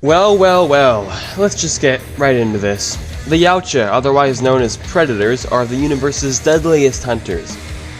Well, let's just get right into this. The Yautja, otherwise known as Predators, are the universe's deadliest hunters.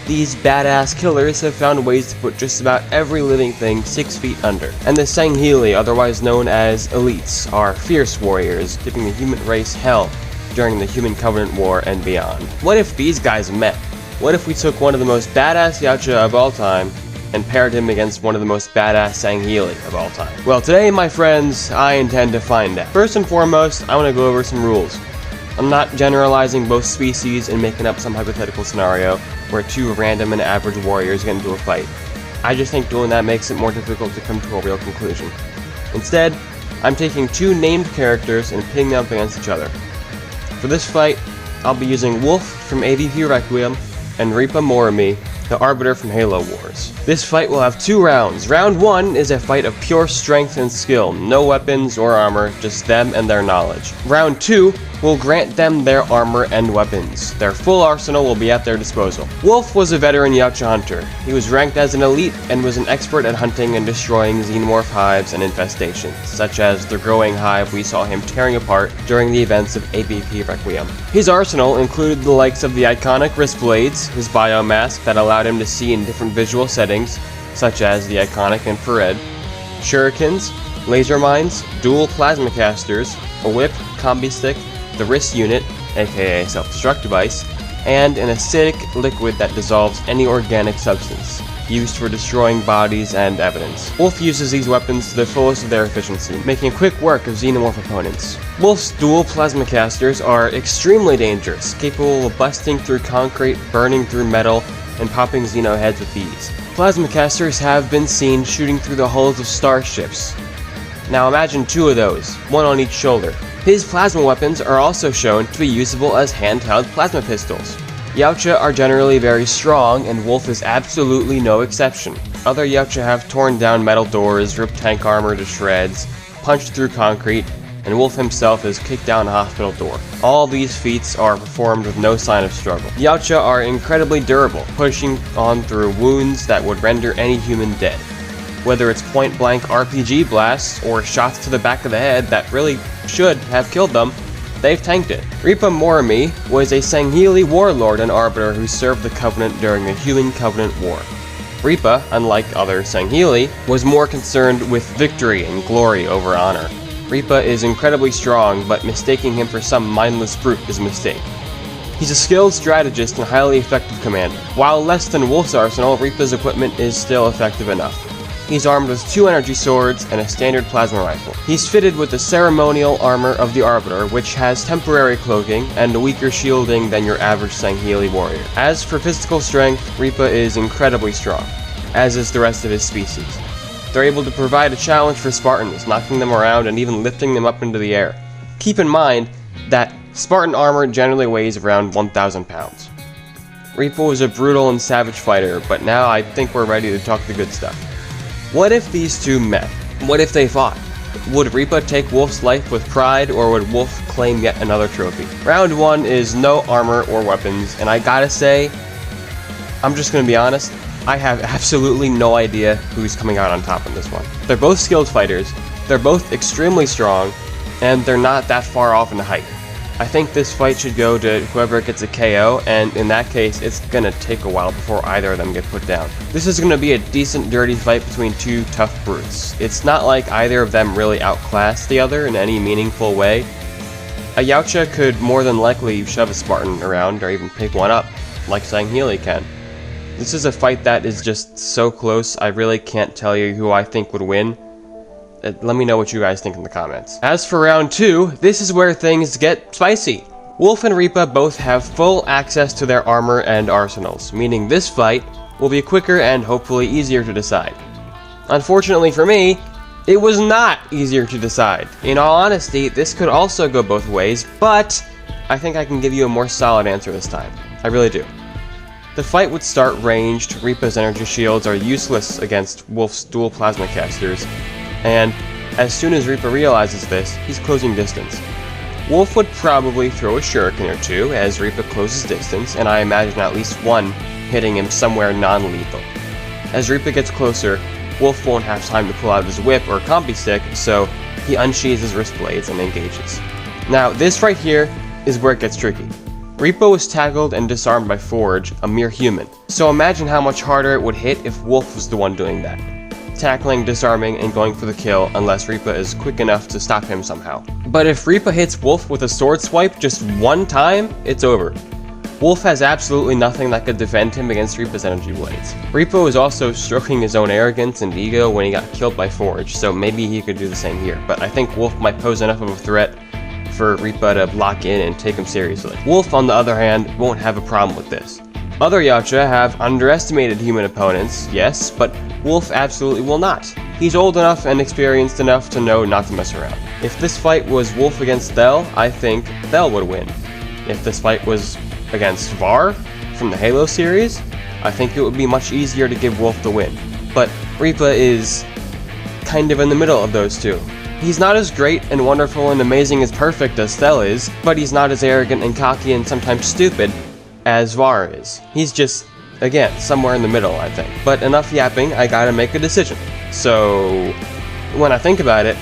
These badass killers have found ways to put just about every living thing 6 feet under. And the Sangheili, otherwise known as Elites, are fierce warriors, giving the human race hell during the Human Covenant War and beyond. What if these guys met? What if we took one of the most badass Yautja of all time and paired him against one of the most badass Sangheili of all time? Well, today, my friends, I intend to find out. First and foremost, I want to go over some rules. I'm not generalizing both species and making up some hypothetical scenario where two random and average warriors get into a fight. I just think doing that makes it more difficult to come to a real conclusion. Instead, I'm taking two named characters and pitting them up against each other. For this fight, I'll be using Wolf from AVP Requiem and Re'a Moramee, the Arbiter from Halo Wars. This fight will have 2 rounds. Round 1 is a fight of pure strength and skill, no weapons or armor, just them and their knowledge. Round 2 will grant them their armor and weapons. Their full arsenal will be at their disposal. Wolf was a veteran Yautja hunter. He was ranked as an elite and was an expert at hunting and destroying xenomorph hives and infestations, such as the growing hive we saw him tearing apart during the events of AVP Requiem. His arsenal included the likes of the iconic wrist blades, his biomask that allowed him to see in different visual settings, such as the iconic infrared, shurikens, laser mines, dual plasma casters, a whip, combi stick, the wrist unit, aka self-destruct device, and an acidic liquid that dissolves any organic substance, used for destroying bodies and evidence. Wolf uses these weapons to the fullest of their efficiency, making quick work of xenomorph opponents. Wolf's dual plasma casters are extremely dangerous, capable of busting through concrete, burning through metal, and popping xeno heads with ease. Plasma casters have been seen shooting through the hulls of starships. Now imagine 2 of those, one on each shoulder. His plasma weapons are also shown to be usable as handheld plasma pistols. Yautja are generally very strong, and Wolf is absolutely no exception. Other Yautja have torn down metal doors, ripped tank armor to shreds, punched through concrete, and Wolf himself has kicked down a hospital door. All these feats are performed with no sign of struggle. Yautja are incredibly durable, pushing on through wounds that would render any human dead. Whether it's point-blank RPG blasts or shots to the back of the head that really should have killed them, they've tanked it. Re'a Moramee was a Sangheili warlord and arbiter who served the Covenant during the Human Covenant War. Re'a, unlike other Sangheili, was more concerned with victory and glory over honor. Re'a is incredibly strong, but mistaking him for some mindless brute is a mistake. He's a skilled strategist and highly effective commander. While less than Wolf's arsenal, Reapa's equipment is still effective enough. He's armed with 2 energy swords and a standard plasma rifle. He's fitted with the ceremonial armor of the Arbiter, which has temporary cloaking and weaker shielding than your average Sangheili warrior. As for physical strength, Re'a is incredibly strong, as is the rest of his species. They're able to provide a challenge for Spartans, knocking them around and even lifting them up into the air. Keep in mind that Spartan armor generally weighs around 1,000 pounds. Re'a was a brutal and savage fighter, but now I think we're ready to talk the good stuff. What if these two met? What if they fought? Would Re'a take Wolf's life with pride, or would Wolf claim yet another trophy? Round 1 is no armor or weapons, and I gotta say, I'm just gonna be honest, I have absolutely no idea who's coming out on top in this one. They're both skilled fighters, they're both extremely strong, and they're not that far off in height. I think this fight should go to whoever gets a KO, and in that case, it's gonna take a while before either of them get put down. This is gonna be a decent, dirty fight between 2 tough brutes. It's not like either of them really outclass the other in any meaningful way. A Yautja could more than likely shove a Spartan around, or even pick one up, like Sangheili can. This is a fight that is just so close, I really can't tell you who I think would win. Let me know what you guys think in the comments. As for round 2, this is where things get spicy. Wolf and Re'a both have full access to their armor and arsenals, meaning this fight will be quicker and hopefully easier to decide. Unfortunately for me, it was not easier to decide. In all honesty, this could also go both ways, but I think I can give you a more solid answer this time. I really do. The fight would start ranged. Reapa's energy shields are useless against Wolf's dual plasma casters, and as soon as Re'a realizes this, he's closing distance. Wolf would probably throw a shuriken or 2 as Re'a closes distance, and I imagine at least one hitting him somewhere non-lethal. As Re'a gets closer, Wolf won't have time to pull out his whip or combi stick, so he unsheathes his wrist blades and engages. Now, this right here is where it gets tricky. Reaper was tackled and disarmed by Forge, a mere human. So imagine how much harder it would hit if Wolf was the one doing that. Tackling, disarming, and going for the kill unless Reaper is quick enough to stop him somehow. But if Reaper hits Wolf with a sword swipe just one time, it's over. Wolf has absolutely nothing that could defend him against Reaper's energy blades. Reaper was also stroking his own arrogance and ego when he got killed by Forge, so maybe he could do the same here, but I think Wolf might pose enough of a threat for Reaper to lock in and take him seriously. Wolf, on the other hand, won't have a problem with this. Other Yautja have underestimated human opponents, yes, but Wolf absolutely will not. He's old enough and experienced enough to know not to mess around. If this fight was Wolf against Thel, I think Thel would win. If this fight was against Var from the Halo series, I think it would be much easier to give Wolf the win. But Reaper is kind of in the middle of those two. He's not as great and wonderful and amazing as perfect as Thel is, but he's not as arrogant and cocky and sometimes stupid as Var is. He's just, again, somewhere in the middle, I think. But enough yapping, I gotta make a decision. So, when I think about it,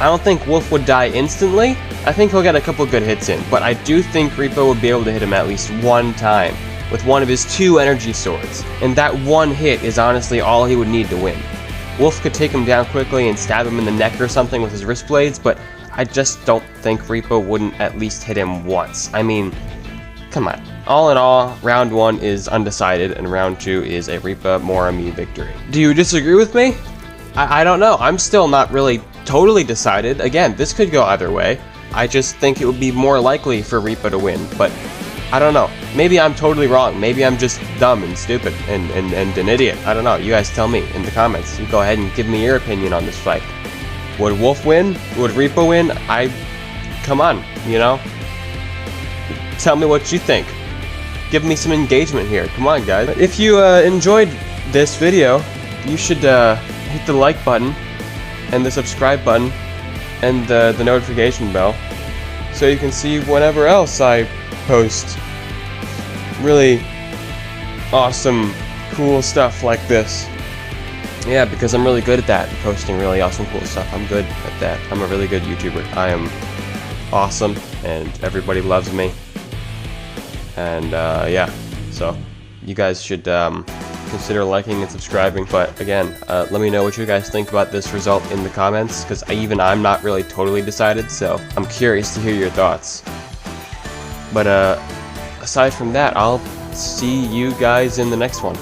I don't think Wolf would die instantly. I think he'll get a couple good hits in, but I do think Reaper would be able to hit him at least one time with one of his 2 energy swords, and that one hit is honestly all he would need to win. Wolf could take him down quickly and stab him in the neck or something with his wrist blades, but I just don't think Reaper wouldn't at least hit him once. I mean, come on. All in all, round 1 is undecided, and round 2 is a Re'a Moramee victory. Do you disagree with me? I don't know. I'm still not really totally decided. Again, this could go either way. I just think it would be more likely for Reaper to win, but I don't know. Maybe I'm totally wrong. Maybe I'm just dumb and stupid and an idiot. I don't know. You guys tell me in the comments. You go ahead and give me your opinion on this fight. Would Wolf win? Would Reaper win? Come on, you know? Tell me what you think. Give me some engagement here. Come on, guys. If you enjoyed this video, you should hit the like button and the subscribe button and the notification bell so you can see whenever else I post really awesome, cool stuff like this. Yeah, because I'm really good at that, posting really awesome, cool stuff. I'm good at that. I'm a really good YouTuber. I am awesome, and everybody loves me. And yeah, so you guys should consider liking and subscribing. But again, let me know what you guys think about this result in the comments, because I'm not really totally decided, so I'm curious to hear your thoughts. But aside from that, I'll see you guys in the next one.